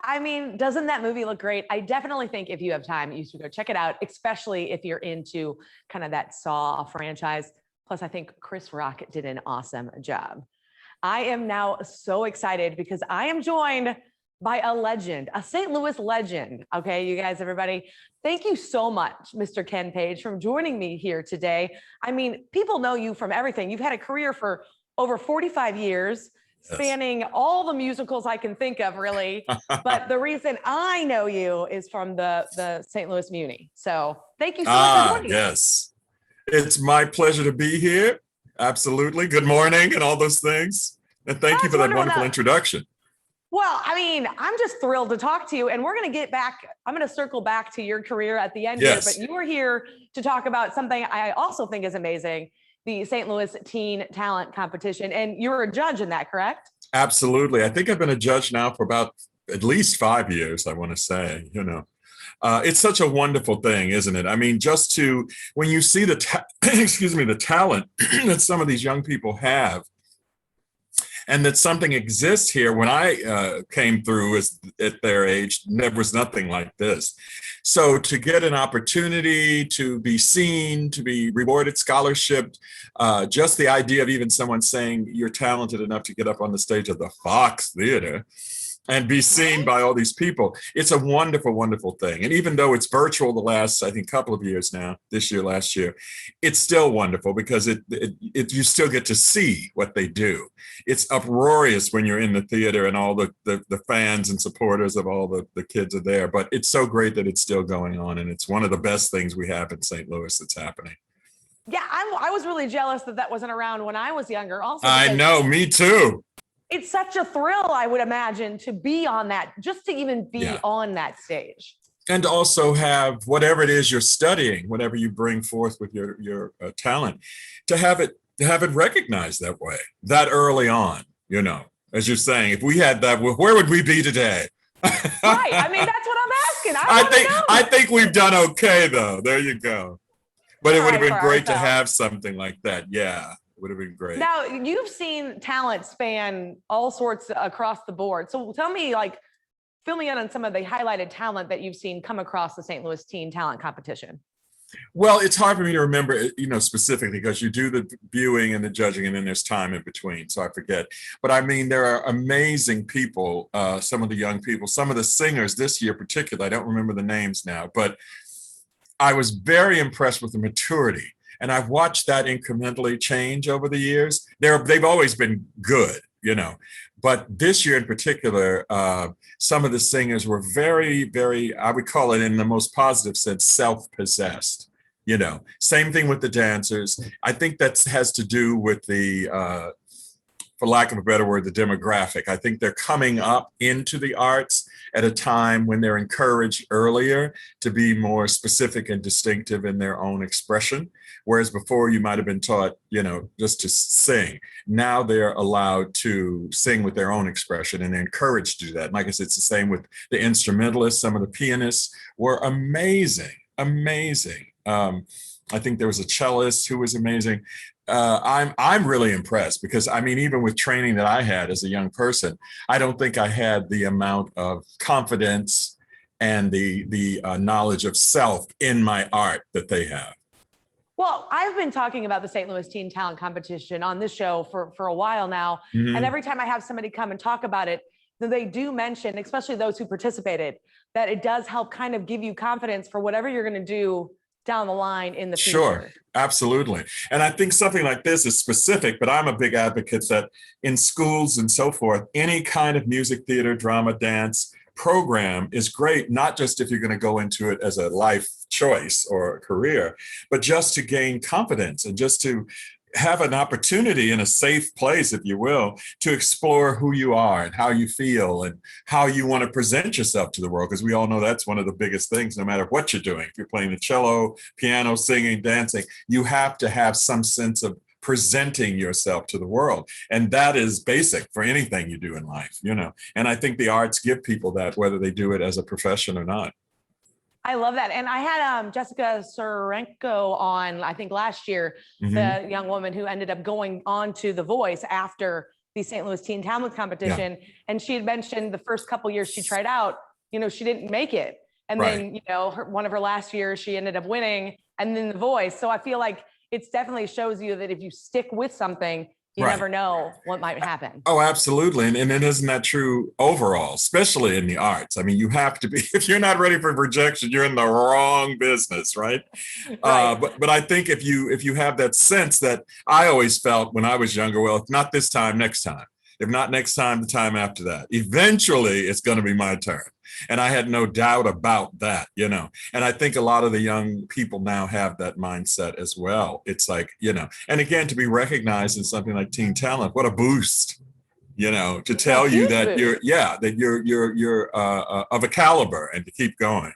I mean, doesn't that movie look great? I definitely think if you have time, you should go check it out, especially if you're into kind of that Saw franchise. Plus, I think Chris Rock did an awesome job. I am now so excited because I am joined by a legend, a St. Louis legend. Okay, you guys, everybody, thank you so much, Mr. Ken Page, for joining me here today. I mean, people know you from everything. You've had a career for over 45 years, spanning all the musicals I can think of, really. But the reason I know you is from the St. Louis Muni. So thank you so much for joining us. It's my pleasure to be here. Absolutely. Good morning and all those things. And thank you for that wonderful introduction. Well, I mean, I'm just thrilled to talk to you, and we're going to get back. I'm going to circle back to your career at the end here, but you were here to talk about something I also think is amazing, the St. Louis Teen Talent Competition. And you were a judge in that, correct? Absolutely. I think I've been a judge now for about at least 5 years, I want to say, It's such a wonderful thing, isn't it? I mean, just to, when you see the talent that some of these young people have, and that something exists here. When I came through at their age, there was nothing like this. So to get an opportunity to be seen, to be rewarded scholarship, just the idea of even someone saying you're talented enough to get up on the stage of the Fox Theater and be seen by all these people. It's a wonderful, wonderful thing. And even though it's virtual the last, I think, couple of years now, this year, last year, it's still wonderful because you still get to see what they do. It's uproarious when you're in the theater and all the fans and supporters of all the kids are there. But it's so great that it's still going on. And it's one of the best things we have in St. Louis that's happening. Yeah, I was really jealous that wasn't around when I was younger. Also, I know, me too. It's such a thrill, I would imagine, to be on that, just to even be on that stage. And also have whatever it is you're studying, whatever you bring forth with your talent, to have it recognized that way, that early on, as you're saying, if we had that, where would we be today? Right. I mean, that's what I'm asking. I think we've done okay, though. There you go. But it would have been great to have something like that. Yeah. Would have been great. Now, you've seen talent span all sorts across the board. So tell me, fill me in on some of the highlighted talent that you've seen come across the St. Louis Teen Talent Competition. Well, it's hard for me to remember, specifically because you do the viewing and the judging and then there's time in between, so I forget. But I mean, there are amazing people, some of the young people, some of the singers this year particularly, I don't remember the names now, but I was very impressed with the maturity. And I've watched that incrementally change over the years. They've always been good, but this year in particular, some of the singers were very, very, I would call it in the most positive sense, self-possessed. Same thing with the dancers. I think that has to do with for lack of a better word, the demographic. I think they're coming up into the arts at a time when they're encouraged earlier to be more specific and distinctive in their own expression. Whereas before you might have been taught, just to sing. Now they're allowed to sing with their own expression and they're encouraged to do that. And like I said, it's the same with the instrumentalists. Some of the pianists were amazing. I think there was a cellist who was amazing. I'm really impressed because I mean, even with training that I had as a young person, I don't think I had the amount of confidence and the knowledge of self in my art that they have. Well, I've been talking about the St. Louis Teen Talent Competition on this show for a while now. Mm-hmm. And every time I have somebody come and talk about it, they do mention, especially those who participated, that it does help kind of give you confidence for whatever you're going to do down the line in the future. Sure, absolutely. And I think something like this is specific, but I'm a big advocate that in schools and so forth, any kind of music, theater, drama, dance program is great, not just if you're going to go into it as a life choice or a career, but just to gain confidence and just to have an opportunity in a safe place, if you will, to explore who you are and how you feel and how you want to present yourself to the world. Because we all know that's one of the biggest things, no matter what you're doing. If you're playing the cello, piano, singing, dancing, you have to have some sense of presenting yourself to the world. And that is basic for anything you do in life, And I think the arts give people that, whether they do it as a profession or not. I love that. And I had Jessica Sorenko on, I think last year, mm-hmm. the young woman who ended up going on to The Voice after the St. Louis Teen Talent Competition. Yeah. And she had mentioned the first couple years she tried out, she didn't make it. And then, one of her last years, she ended up winning, and then The Voice. So I feel like it's definitely shows you that if you stick with something, you never know what might happen. Oh, absolutely. And isn't that true overall, especially in the arts? I mean, you have to be, if you're not ready for rejection, you're in the wrong business, right? But I think if you have that sense that I always felt when I was younger, well, if not this time, next time. If not next time, the time after that. Eventually, it's going to be my turn. And I had no doubt about that, And I think a lot of the young people now have that mindset as well. It's like, and again, to be recognized in something like Teen Talent, what a boost, to tell you that you're of a caliber and to keep going.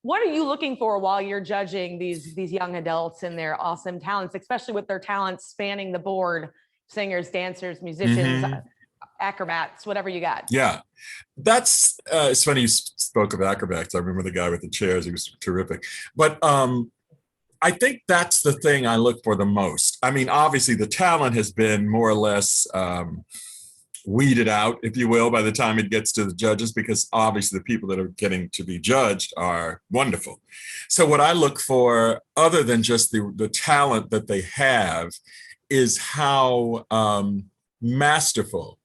What are you looking for while you're judging these young adults and their awesome talents, especially with their talents spanning the board? Singers, dancers, musicians, acrobats, whatever you got. Yeah, that's it's funny you spoke of acrobats. I remember the guy with the chairs. He was terrific. But I think that's the thing I look for the most. I mean, obviously the talent has been more or less weeded out, if you will, by the time it gets to the judges, because obviously the people that are getting to be judged are wonderful. So what I look for, other than just the talent that they have, is how masterful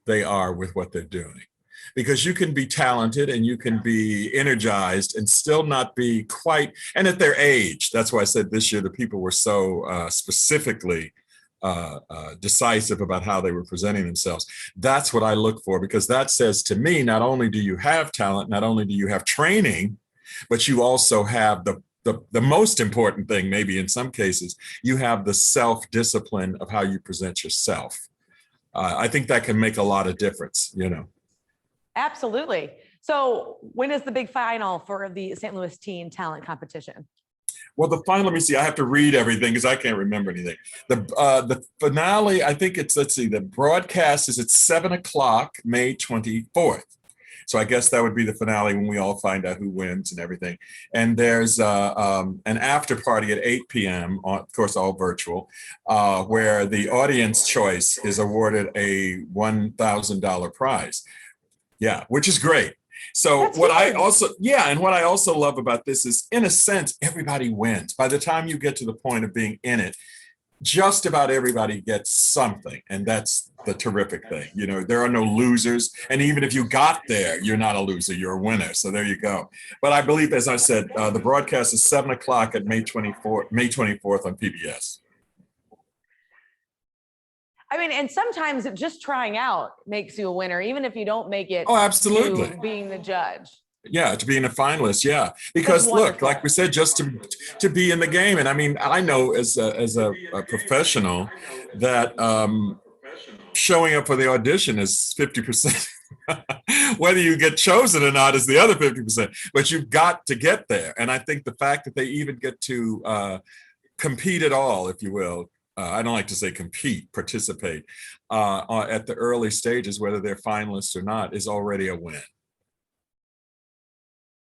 they are with what they're doing. Because you can be talented and you can be energized and still not be quite, and at their age, that's why I said this year the people were so specifically decisive about how they were presenting themselves. That's what I look for, because that says to me, not only do you have talent, not only do you have training, but you also have the most important thing, maybe in some cases, you have the self-discipline of how you present yourself. I think that can make a lot of difference, Absolutely. So when is the big final for the St. Louis Teen Talent Competition? Well, the final, let me see, I have to read everything because I can't remember anything. The finale, I think it's, let's see, the broadcast is at 7:00, May 24th. So I guess that would be the finale when we all find out who wins and everything. And there's an after party at 8 p.m., of course, all virtual, where the audience choice is awarded a $1,000 prize. Yeah, which is great. So that's what huge. What I also love about this is, in a sense, everybody wins. By the time you get to the point of being in it, just about everybody gets something. And that's the terrific thing. There are no losers. And even if you got there, you're not a loser, you're a winner. So there you go. But I believe, as I said, the broadcast is 7:00 at May 24th on PBS. I mean, and sometimes just trying out makes you a winner, even if you don't make it. Oh, absolutely. To being the judge. Yeah, to being a finalist. Yeah, because look, like we said, just to be in the game. And I mean, I know as a professional that showing up for the audition is 50%. Whether you get chosen or not is the other 50%. But you've got to get there. And I think the fact that they even get to compete at all, if you will. I don't like to say compete, participate at the early stages, whether they're finalists or not, is already a win.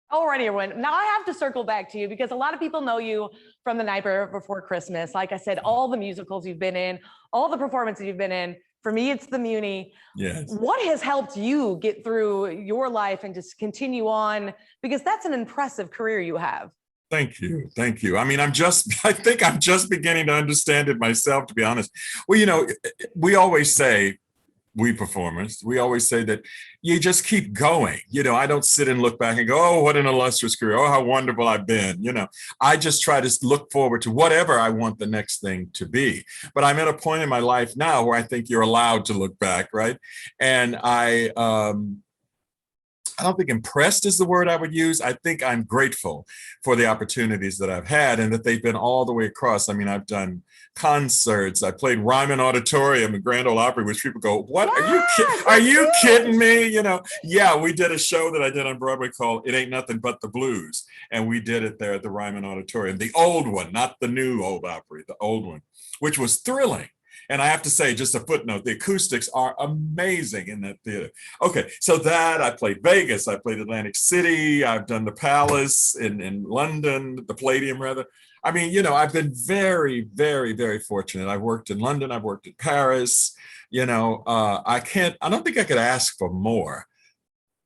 Already a win. Now I have to circle back to you because a lot of people know you from The Night Before Christmas. Like I said, all the musicals you've been in, all the performances you've been in. For me, it's the Muni. Yes. What has helped you get through your life and just continue on? Because that's an impressive career you have. Thank you. Thank you. I mean, I think I'm just beginning to understand it myself, to be honest. Well, we always say, we performers, we always say that you just keep going. I don't sit and look back and go, oh, what an illustrious career. Oh, how wonderful I've been. I just try to look forward to whatever I want the next thing to be. But I'm at a point in my life now where I think you're allowed to look back, right? And I don't think impressed is the word I would use. I think I'm grateful for the opportunities that I've had and that they've been all the way across. I mean, I've done concerts. I played Ryman Auditorium and Grand Ole Opry, which people go, what? Are you kidding me? Yeah, we did a show that I did on Broadway called It Ain't Nothing But the Blues. And we did it there at the Ryman Auditorium, the old one, not the new old Opry, the old one, which was thrilling. And I have to say, just a footnote, the acoustics are amazing in that theater. Okay, so that I played Vegas, I played Atlantic City, I've done the Palace in London, the Palladium rather. I mean, you know, I've been very, very, very fortunate. I've worked in London, I've worked in Paris. You know, I don't think I could ask for more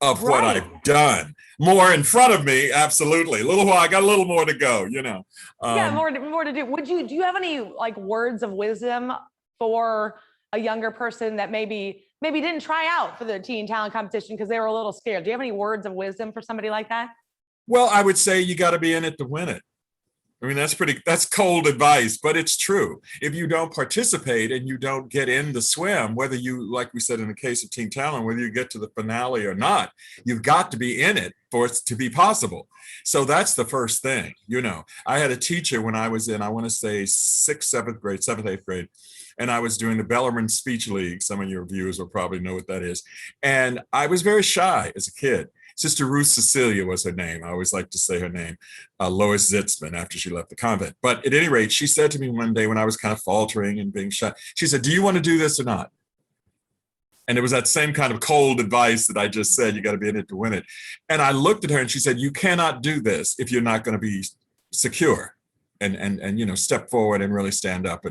of what Right. I've done. More in front of me, absolutely. A little while, I got a little more to go, you know. Yeah, more to do. Do you have any like words of wisdom for a younger person that maybe didn't try out for the teen talent competition because they were a little scared? Do you have any words of wisdom for somebody like that? Well, I would say you got to be in it to win it. I mean, that's cold advice, but it's true. If you don't participate and you don't get in the swim, whether you, like we said in the case of Teen Talent, whether you get to the finale or not, you've got to be in it for it to be possible. So that's the first thing, you know. I had a teacher when I was in, I want to say seventh, eighth grade, and I was doing the Bellarmine Speech League. Some of your viewers will probably know what that is. And I was very shy as a kid. Sister Ruth Cecilia was her name. I always like to say her name, Lois Zitzman, after she left the convent. But at any rate, she said to me one day when I was kind of faltering and being shy, she said, "Do you want to do this or not?" And it was that same kind of cold advice that I just said, you got to be in it to win it. And I looked at her and she said, "You cannot do this if you're not going to be secure and you know, step forward and really stand up."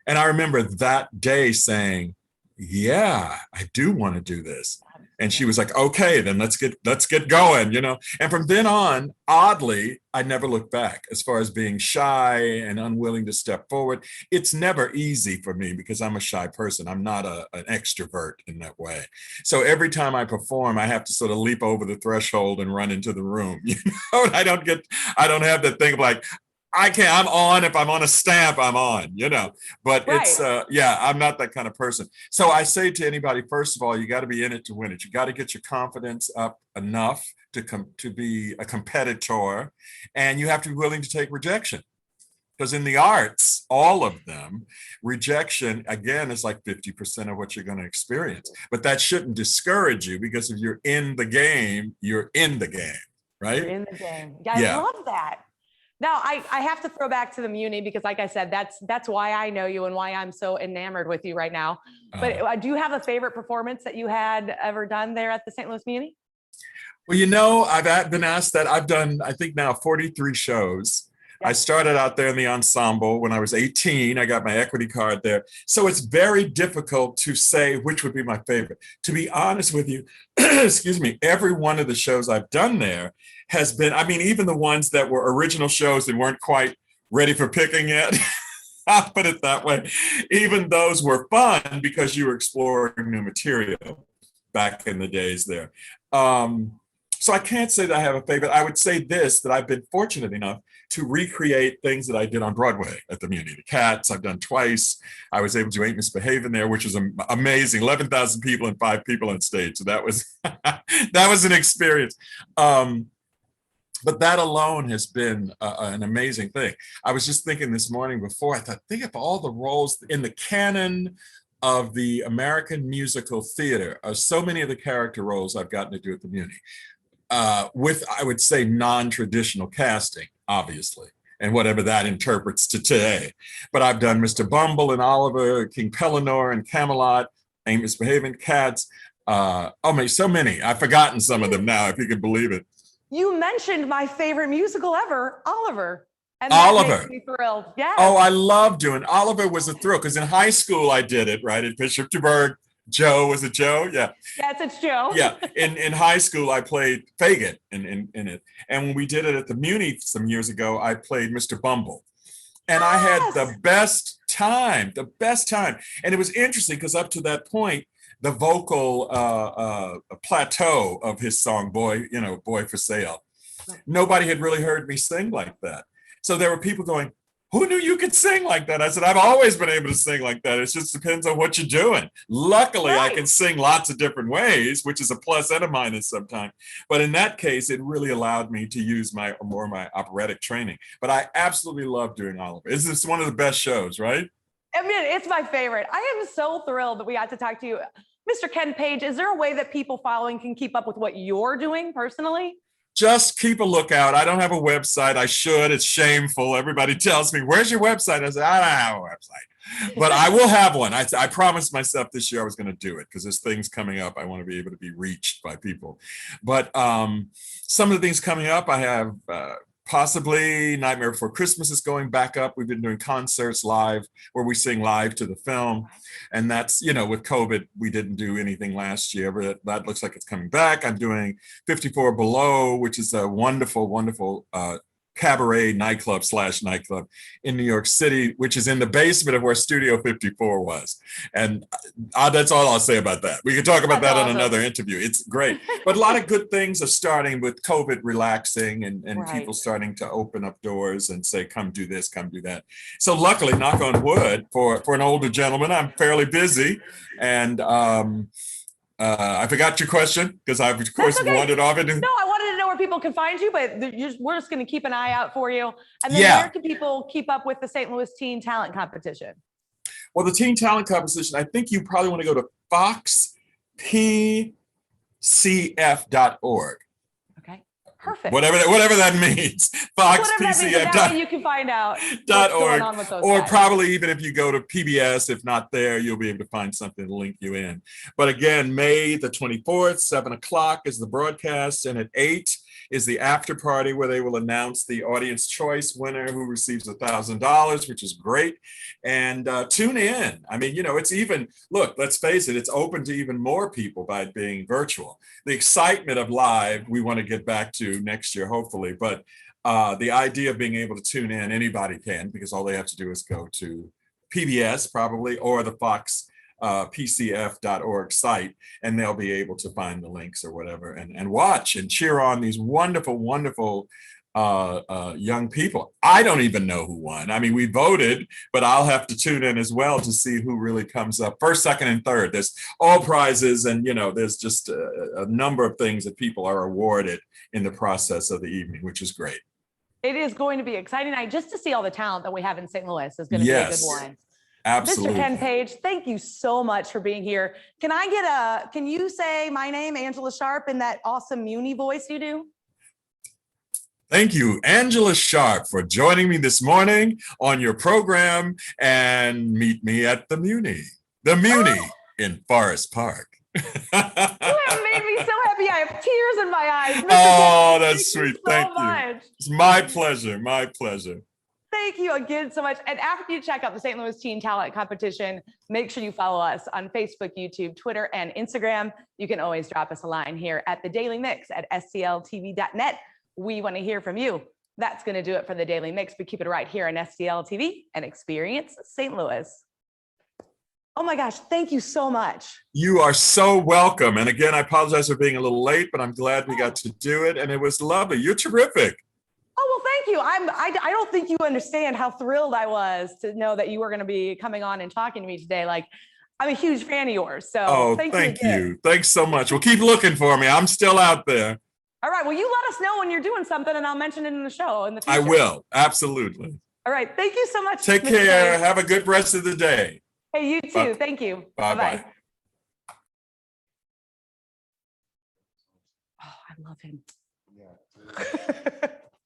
And I remember that day saying, "Yeah, I do want to do this." And she was like, "Okay, then let's get going," you know. And from then on, oddly, I never looked back as far as being shy and unwilling to step forward. It's never easy for me because I'm a shy person. I'm not an extrovert in that way. So every time I perform, I have to sort of leap over the threshold and run into the room. You know, and I don't have that thing of like, I'm on. If I'm on a stamp, I'm on, you know, but Right. it's, I'm not that kind of person. So I say to anybody, first of all, you got to be in it to win it. You got to get your confidence up enough to be a competitor, and you have to be willing to take rejection. Because in the arts, all of them, rejection, again, is like 50% of what you're going to experience. But that shouldn't discourage you, because if you're in the game, you're in the game, right? You're in the game. Yeah, I love that. Now, I have to throw back to the Muni because, like I said, that's why I know you and why I'm so enamored with you right now. But do you have a favorite performance that you had ever done there at the St. Louis Muni? Well, you know, I've been asked that. I've done, I think now 43 shows. Yep. I started out there in the ensemble when I was 18. I got my equity card there. So it's very difficult to say which would be my favorite. To be honest with you, excuse me, every one of the shows I've done there has been, I mean, even the ones that were original shows that weren't quite ready for picking yet, I'll put it that way. Even those were fun because you were exploring new material back in the days there. So I can't say that I have a favorite. I would say this, that I've been fortunate enough to recreate things that I did on Broadway at the Muni. The Cats, I've done twice. I was able to Ain't Misbehaving there, which was amazing. 11,000 people and 5 people on stage. So that was that was an experience. But that alone has been an amazing thing. I was just thinking this morning before, I thought, think of all the roles in the canon of the American musical theater. So many of the character roles I've gotten to do at the Muni. With, I would say, non-traditional casting, obviously, and whatever that interprets to today. But I've done Mr. Bumble and Oliver, King Pellinore and Camelot, Ain't Misbehaving, Cats. So many. I've forgotten some of them now, if you can believe it. You mentioned my favorite musical ever, Oliver. And that makes me thrilled. Yeah. Oh, I love doing Oliver. Was a thrill because in high school I did it, right? At Bishop DuBourg. Joe, was it Joe? Yeah. Yes, it's Joe. Yeah. In high school, I played Fagin in it. And when we did it at the Muni some years ago, I played Mr. Bumble. And I had the best time. And it was interesting because up to that point, the vocal plateau of his song, Boy for Sale, nobody had really heard me sing like that. So there were people going, "Who knew you could sing like that?" I said, "I've always been able to sing like that. It just depends on what you're doing." Luckily, I can sing lots of different ways, which is a plus and a minus sometimes. But in that case, it really allowed me to use my operatic training. But I absolutely love doing Oliver. It's one of the best shows, right? I mean, it's my favorite. I am so thrilled that we got to talk to you. Mr. Ken Page, is there a way that people following can keep up with what you're doing personally? Just keep a lookout. I don't have a website. I should. It's shameful. Everybody tells me, "Where's your website?" I say, "I don't have a website." But I will have one. I promised myself this year I was going to do it because there's things coming up. I want to be able to be reached by people. But some of the things coming up, I have possibly Nightmare Before Christmas is going back up. We've been doing concerts live where we sing live to the film. And that's, you know, with COVID, we didn't do anything last year, but that looks like it's coming back. I'm doing 54 Below, which is a wonderful, wonderful cabaret nightclub in New York City, which is in the basement of where Studio 54 was. And that's all I'll say about that. We can talk about that on another interview. It's great. But a lot of good things are starting with COVID relaxing and people starting to open up doors and say, come do this, come do that. So luckily, knock on wood, for an older gentleman, I'm fairly busy. And I forgot your question because I've, of course, wandered off into... No, I wanted to know where people can find you, but we're just going to keep an eye out for you. And then where can people keep up with the St. Louis Teen Talent Competition? Well, the Teen Talent Competition, I think you probably want to go to foxpcf.org. Okay, perfect. Whatever that means. Foxpcf. That way you can find out what's going on with those guys. Probably even if you go to PBS, if not there, you'll be able to find something to link you in. But again, May the 24th, 7 o'clock is the broadcast, and at 8 is the after party where they will announce the audience choice winner who receives $1,000, which is great. And tune in. I mean, you know, it's even, look, let's face it, it's open to even more people by it being virtual. The excitement of live, we want to get back to next year, hopefully. But the idea of being able to tune in, anybody can, because all they have to do is go to PBS probably, or the Fox pcf.org site, and they'll be able to find the links or whatever and watch and cheer on these wonderful, wonderful young people. I don't even know who won. I mean, we voted, but I'll have to tune in as well to see who really comes up first, second, and third. There's all prizes, and you know, there's just a number of things that people are awarded in the process of the evening, which is great. It is going to be exciting night just to see all the talent that we have in St. Louis is going to be a good one. Absolutely. Mr. Ken Page, thank you so much for being here. Can you say my name, Angela Sharp, in that awesome Muni voice you do? Thank you, Angela Sharp, for joining me this morning on your program, and meet me at the Muni in Forest Park. You have made me so happy. I have tears in my eyes. Mr. Oh, Ken, that's sweet. Thank you. It's my pleasure. My pleasure. Thank you again so much. And after you check out the St. Louis Teen Talent Competition, make sure you follow us on Facebook, YouTube, Twitter, and Instagram. You can always drop us a line here at the Daily Mix at stltv.net. We want to hear from you. That's going to do it for the Daily Mix. We keep it right here on STL TV and Experience St. Louis. Oh my gosh, thank you so much. You are so welcome. And again, I apologize for being a little late, but I'm glad we got to do it. And it was lovely. You're terrific. Oh, well, thank you. I don't think you understand how thrilled I was to know that you were going to be coming on and talking to me today. Like, I'm a huge fan of yours. So thank you. Thanks so much. Well, keep looking for me. I'm still out there. All right. Well, you let us know when you're doing something and I'll mention it in the show in the future. I will. Absolutely. All right. Thank you so much. Take care. Have a good rest of the day. Hey, you too. Bye. Thank you. Bye-bye. Oh, I love him.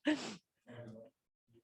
Yeah.